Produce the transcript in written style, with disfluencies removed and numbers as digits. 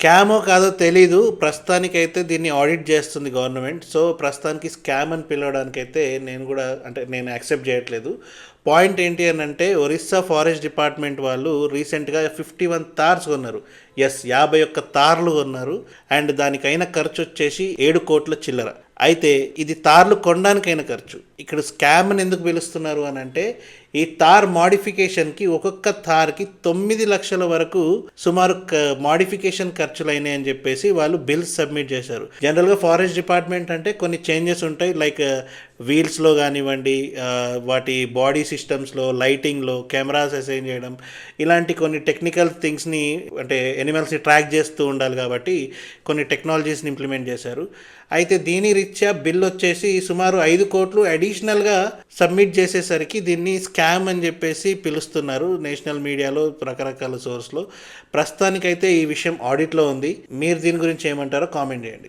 స్కామో కాదో తెలీదు. ప్రస్తుతానికైతే దీన్ని ఆడిట్ చేస్తుంది గవర్నమెంట్. సో, ప్రస్తుతానికి స్కామ్ అని పిలవడానికైతే నేను గూడా అంటే నేను యాక్సెప్ట్ చేయట్లేదు. పాయింట్ ఏంటి అనంటే ఒరిస్సా ఫారెస్ట్ డిపార్ట్మెంట్ వాళ్ళు రీసెంట్‌గా 51 తార్స్ కొన్నారు. యెస్. 51 తార్లు కొన్నారు. అండ్ దానికైన ఖర్చొచ్చేసి 7,00,00,000 చిల్లర. అయితే ఇది తార్లు కొనడానికైన ఖర్చు. ఇక్కడ స్కామ్ అని ఎందుకు పిలుస్తున్నారు అనంటే ఈ తార్ మోడిఫికేషన్‌కి ఒక్కొక్క తార్‌కి 9,00,000 వరకు సుమారు మోడిఫికేషన్ ఖర్చులైనాయి అని చెప్పేసి వాళ్ళు బిల్స్ సబ్మిట్ చేశారు. జనరల్‌గా ఫారెస్ట్ డిపార్ట్మెంట్ అంటే కొన్ని చేంజెస్ ఉంటాయి. లైక్ వీల్స్‌లో గానివ్వండి, వాటి బాడీ సిస్టమ్స్‌లో, లైటింగ్‌లో, కెమెరాస్ అసైన్ చేయడం, ఇలాంటి కొన్ని టెక్నికల్ థింగ్స్‌ని అంటే యానిమల్స్‌ని ట్రాక్ చేస్తూ ఉండాలి కాబట్టి కొన్ని టెక్నాలజీస్‌ని ఇంప్లిమెంట్ చేశారు. అయితే దీని రీత్యా బిల్ వచ్చేసి సుమారు 5,00,00,000 అడిషనల్‌గా సబ్మిట్ చేసేసరికి దీన్ని స్కామ్ అని చెప్పేసి పిలుస్తున్నారు నేషనల్ మీడియాలో, రకరకాల సోర్స్‌లో. ప్రస్తుతానికైతే ఈ విషయం ఆడిట్‌లో ఉంది. మీరు దీని గురించి ఏమంటారో కామెంట్ చేయండి.